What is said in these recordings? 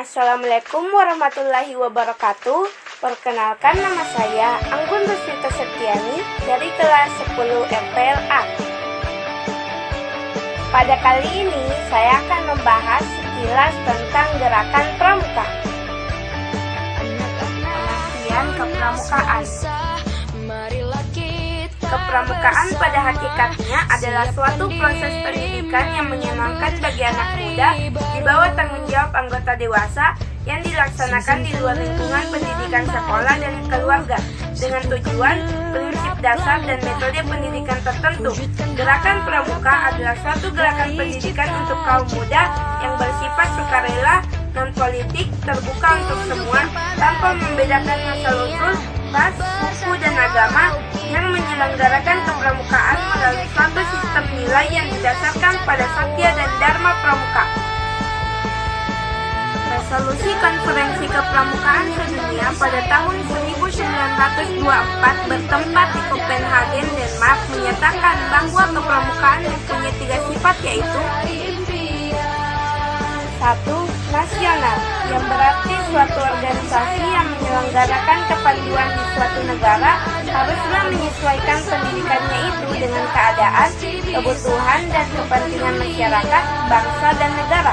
Assalamualaikum warahmatullahi wabarakatuh. Perkenalkan, nama saya Anggun Rusita Septiani dari kelas 10 RPLA. Pada kali ini saya akan membahas sekilas tentang gerakan pramuka. Pengertian kepramukaan. Kepramukaan pada hakikatnya adalah suatu proses pendidikan yang menyenangkan bagi anak muda di bawah tanggung jawab anggota dewasa yang dilaksanakan di luar lingkungan pendidikan sekolah dan keluarga dengan tujuan, prinsip dasar, dan metode pendidikan tertentu. Gerakan pramuka adalah suatu gerakan pendidikan untuk kaum muda yang bersifat sukarela, non-politik, terbuka untuk semua, tanpa membedakan asal-usul, ras, suku, dan agama, yang menyelenggarakan kepramukaan melalui suatu sistem nilai yang didasarkan pada Satya dan Dharma Pramuka. Resolusi Konferensi Kepramukaan Sedunia pada tahun 1924 bertempat di Copenhagen, Denmark, menyatakan bahwa kepramukaan mempunyai 3 sifat, yaitu 1. Nasional, yang berarti suatu organisasi yang menyelenggarakan kepanduan di suatu negara haruslah menyesuaikan pendidikannya itu dengan keadaan, kebutuhan, dan kepentingan masyarakat, bangsa, dan negara.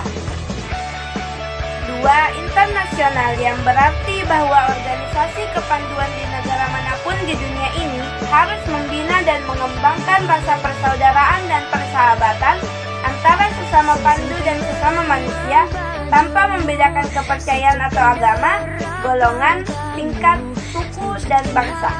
2. Internasional, yang berarti bahwa organisasi kepanduan di negara manapun di dunia ini harus membina dan mengembangkan rasa persaudaraan dan persahabatan antara sesama pandu dan sesama manusia, tanpa membedakan kepercayaan atau agama, golongan, tingkat, suku, dan bangsa.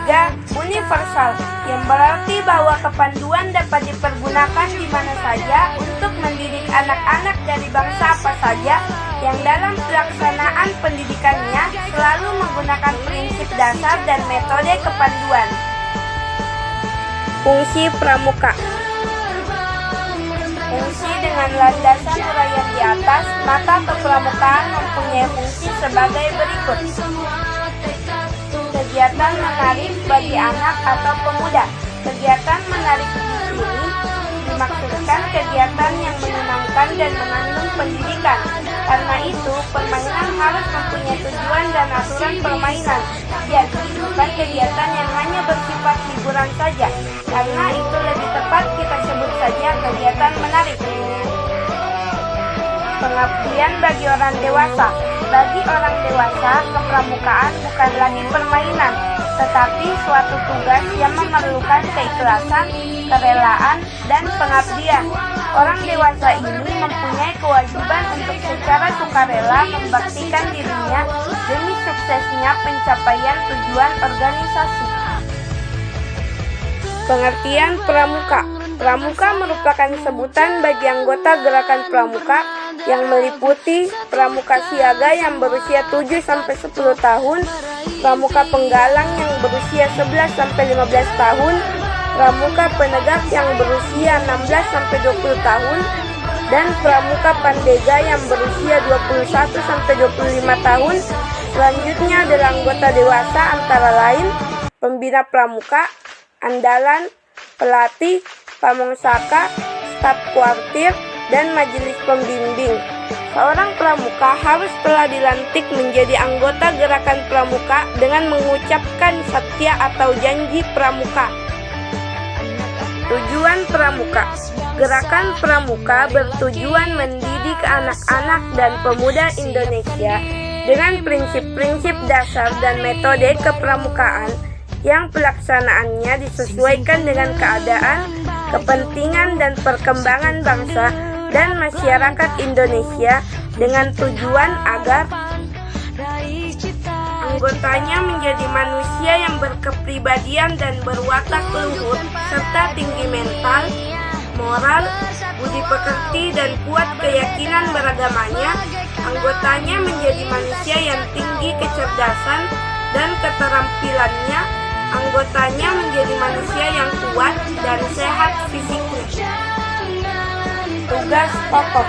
3. Universal, yang berarti bahwa kepanduan dapat dipergunakan di mana saja untuk mendidik anak-anak dari bangsa apa saja yang dalam pelaksanaan pendidikannya selalu menggunakan prinsip dasar dan metode kepanduan. Fungsi pramuka. Fungsi dengan landasan uraian di atas, maka kepramukaan mempunyai fungsi sebagai berikut. Kegiatan menarik bagi anak atau pemuda. Kegiatan menarik di sini dimaksudkan kegiatan yang menyenangkan dan mengandung pendidikan. Karena itu, permainan harus mempunyai tujuan dan aturan permainan. Jadi, bukan kegiatan yang hanya bersifat hiburan saja. Karena itu lebih tepat kita sebut saja kegiatan menarik. Pengabdian bagi orang dewasa. Bagi orang dewasa, kepramukaan bukan lagi permainan, tetapi suatu tugas yang memerlukan keikhlasan, kerelaan, dan pengabdian. Orang dewasa ini mempunyai kewajiban untuk secara sukarela membaktikan dirinya demi suksesnya pencapaian tujuan organisasi. Pengertian pramuka. Pramuka merupakan sebutan bagi anggota gerakan pramuka yang meliputi pramuka siaga yang berusia 7-10 tahun, pramuka penggalang yang berusia 11-15 tahun, pramuka penegak yang berusia 16-20 tahun, dan pramuka pandega yang berusia 21-25 tahun. Selanjutnya adalah anggota dewasa antara lain pembina pramuka, andalan, pelatih, pamongsaka, staf kuartir, dan majelis pembimbing. Seorang pramuka harus telah dilantik menjadi anggota gerakan pramuka dengan mengucapkan satya atau janji pramuka. Tujuan pramuka. Gerakan pramuka bertujuan mendidik anak-anak dan pemuda Indonesia dengan prinsip-prinsip dasar dan metode kepramukaan yang pelaksanaannya disesuaikan dengan keadaan, kepentingan, dan perkembangan bangsa dan masyarakat Indonesia dengan tujuan agar anggotanya menjadi manusia yang berkepribadian dan berwatak luhur serta tinggi mental, moral, budi pekerti, dan kuat keyakinan beragamanya. Anggotanya menjadi manusia yang tinggi kecerdasan dan keterampilannya. Anggotanya menjadi manusia yang kuat dan sehat fisiknya. Tugas pokok.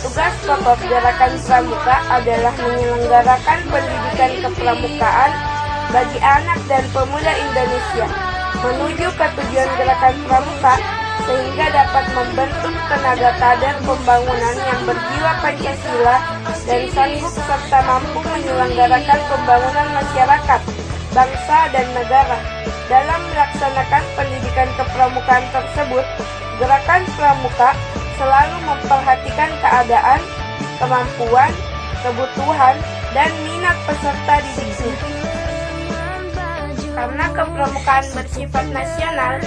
Tugas pokok gerakan pramuka adalah menyelenggarakan pendidikan kepramukaan bagi anak dan pemuda Indonesia. Menuju ke tujuan gerakan pramuka, sehingga dapat membentuk tenaga kader pembangunan yang berjiwa Pancasila dan sanggup serta mampu menyelenggarakan pembangunan masyarakat, bangsa, dan negara. Dalam melaksanakan pendidikan kepramukaan tersebut, Gerakan Pramuka selalu memperhatikan keadaan, kemampuan, kebutuhan, dan minat peserta didiknya. Karena kepramukaan bersifat nasional,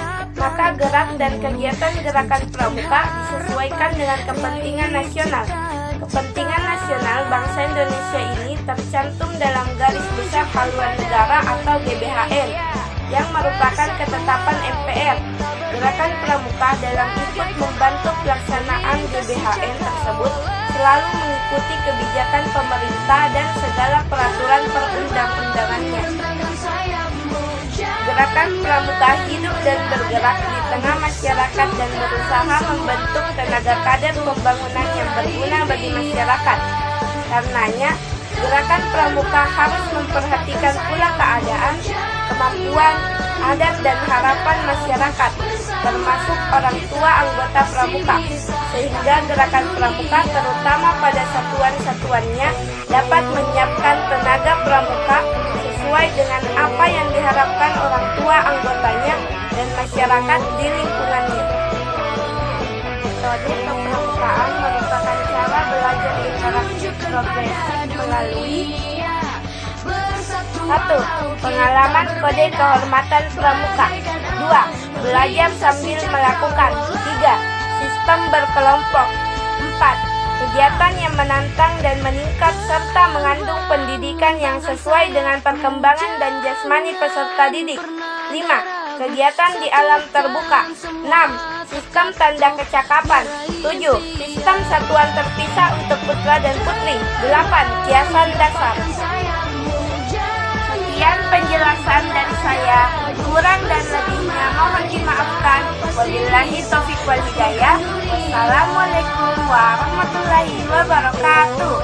maka gerak dan kegiatan Gerakan Pramuka disesuaikan dengan kepentingan nasional. Kepentingan nasional bangsa Indonesia ini tercantum dalam Garis Besar Haluan Negara atau GBHN yang merupakan ketetapan MPR. Gerakan Pramuka dalam ikut membantu pelaksanaan GBHN tersebut selalu mengikuti kebijakan pemerintah dan segala peraturan perundang-undangannya. Gerakan Pramuka hidup dan bergerak di tengah masyarakat dan berusaha membentuk tenaga kader pembangunan yang berguna bagi masyarakat. Karenanya, Gerakan Pramuka harus memperhatikan pula keadaan, kemampuan, adat, dan harapan masyarakat, termasuk orang tua anggota Pramuka, sehingga Gerakan Pramuka terutama pada satuan-satuannya dapat menyiapkan tenaga pramuka sesuai dengan apa yang diharapkan orang tua anggotanya dan masyarakat di lingkungannya. Metode kepramukaan merupakan cara belajar interaktif progresif melalui 1. Pengalaman kode kehormatan pramuka. 2. Belajar sambil melakukan. 3. Sistem berkelompok. 4. Kegiatan yang menantang dan meningkat serta mengandung pendidikan yang sesuai dengan perkembangan dan jasmani peserta didik. 5. Kegiatan di alam terbuka. 6. Sistem tanda kecakapan. 7. Sistem satuan terpisah untuk putra dan putri. 8. Kiasan dasar. Sekian penjelasan dari saya. Kurang dan lebihnya mohon dimaafkan. Wabillahi taufiq wal hidayah. Wassalamualaikum warahmatullahi wabarakatuh.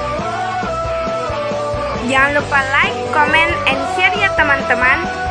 Jangan lupa like, comment, and share ya teman-teman.